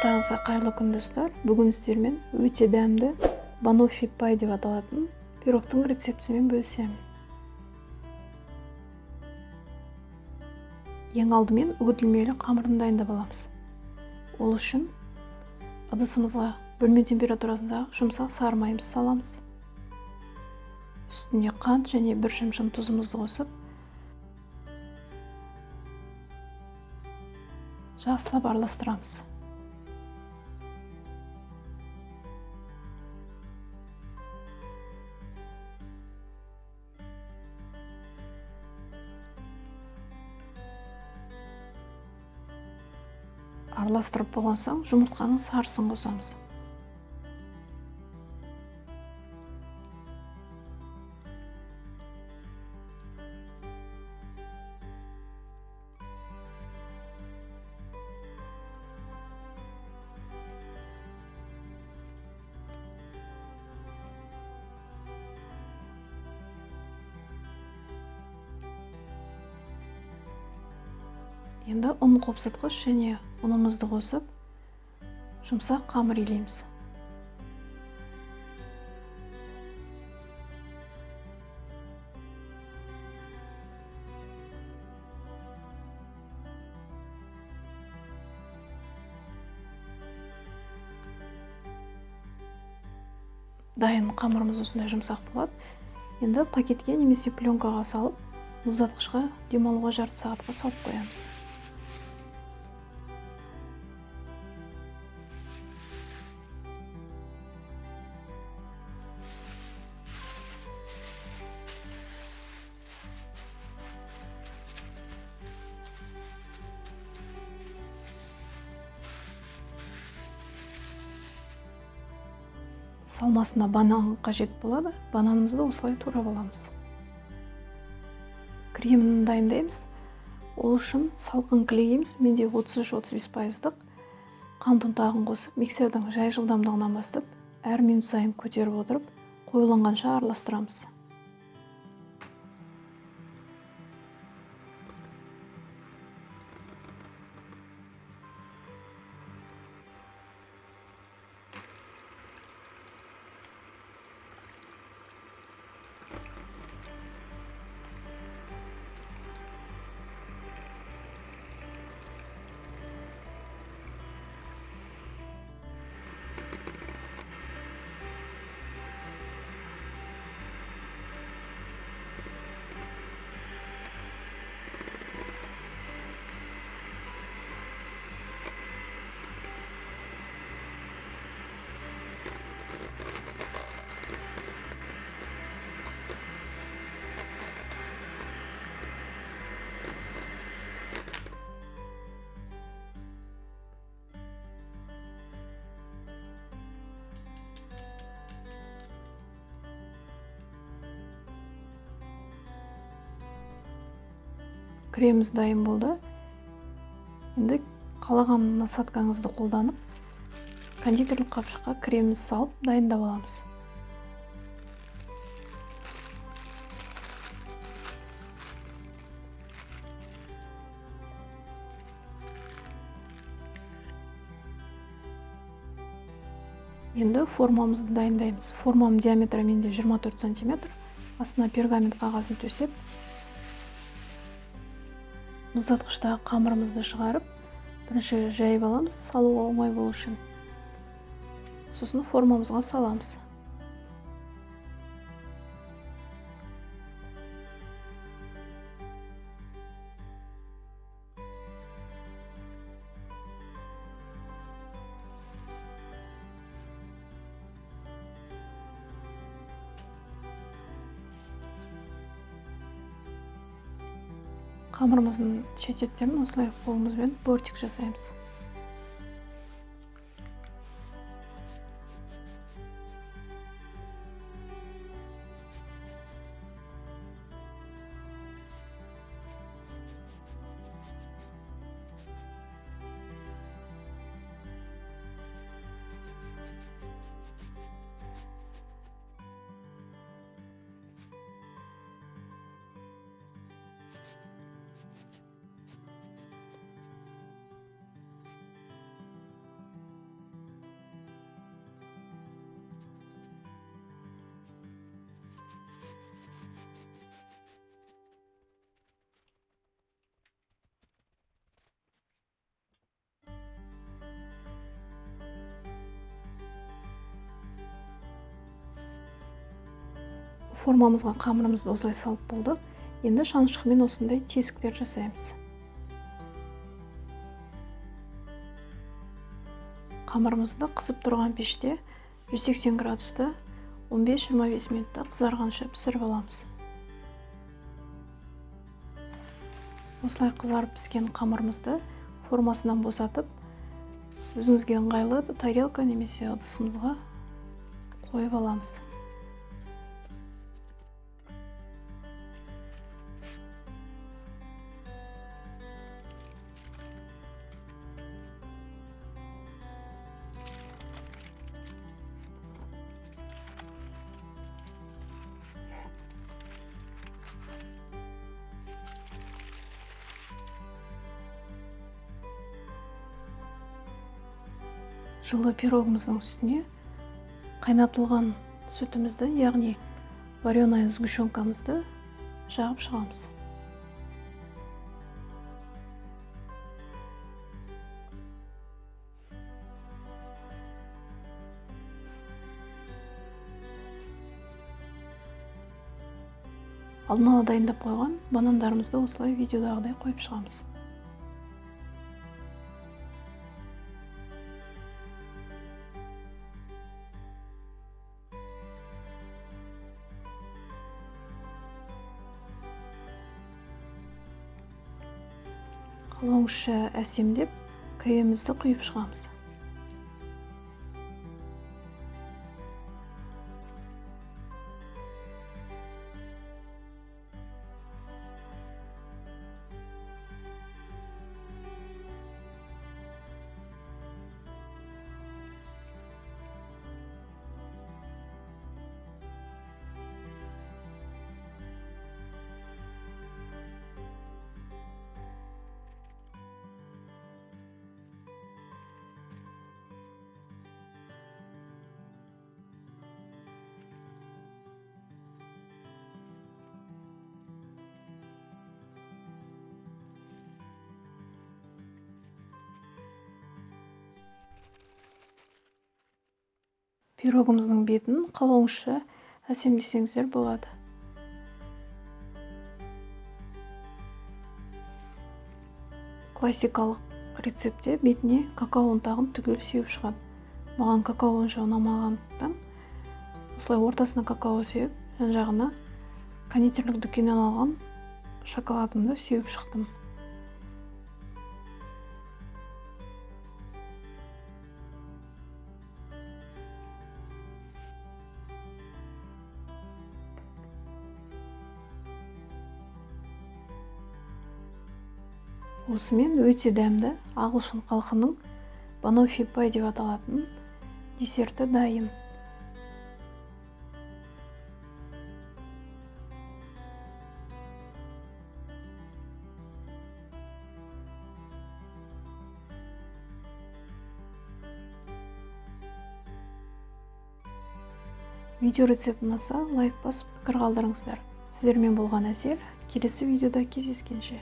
Баршаңызға қайырлы күн достар. Бүгін сіздермен өте дәмді банофи пай деп аталатын пирогтың рецептімен бөлісемін. Ең алдымен үгітілмелі қамырын дайындап аламыз. Ол үшін ыдысымызға бөлме температурасындағы жұмсақ сары майымызды саламыз. Үстіне қант және бір шымшым тұзымызды қосып, жақсылап араластырамыз. Араластырып болған соң жұмыртқаның сарысын қосамыз. Енді ұн қопсытқыш және ұнымызды қосып, жұмсақ қамыр илейміз. Дайын қамырымыз осындай жұмсақ болады. Енді пакетке немесе пленкаға салып, мұздатқышқа демалуға жарты сағатқа салып қоямыз. Салмасына банан қажет болады. Бананымызды осылай турап аламыз. Кремін дайындаймыз. Ол үшін салқын клейіміз. Менде 33-35%. Қант ұнтағын қосып, миксердің жай жылдамдығынан бастап, әр минут сайын көтеріп отырып, қоюланғанша араластырамыз. Креміміз дайын болды. Енді қалаған насадкаңызды қолданып, кондитерлік қапшыққа кремімізді салып дайындап аламыз. Енді формамызды дайындаймыз. Формамның диаметрі менде 24 см. Астына пергамент қағазын төсеп, мұздатқыштағы қамырымызды шығарып, бірінші жайып аламыз, салуға оңай болу үшін. Сосын формамызға саламыз. Қамырымыздың шететтерін осылай қолымызбен бортик жасаймыз. формамызға қамырымызды осылай салып болдық. Енді шанышқымен осындай тесіктер жасаймыз. Қамырымызды қызып тұрған пеште 180 градуста 15-25 минутта қызарғанша пісіріп аламыз. Осылай қызарып піскен қамырымызды формасынан босатып, өзіңізге ыңғайлы тарелка немесе ыдысымызға қойып аламыз. Жылы пирогымыздың үстіне қайнатылған сүтімізді, яғни вареная сгущенкамызды жағып шығамыз. Алдын ала дайындап қойған банандарымызды осылай видеодағыдай қойып шығамыз. Қалауыңызша әсемдеп, кремімізді құйып шығамыз. Пирогымыздың бетін қалауыңызша әсемдесеңіздер болады. Классикалық рецептте бетіне какао ұнтағын түгел сеуіп шығады. Маған какао онша ұнамағандықтан осылай ортасына какао сеуіп, жан-жағына кондитерлік дүкеннен алған шоколадымды сеуіп шықтым. Осымен өте дәмді ағылшын халқының банофи пай деп аталатын десерті дайын. Видео рецепт ұнаса, лайк басып, пікір қалдырыңыздар. Сіздермен болған Әсел, келесі видеода кездескенше.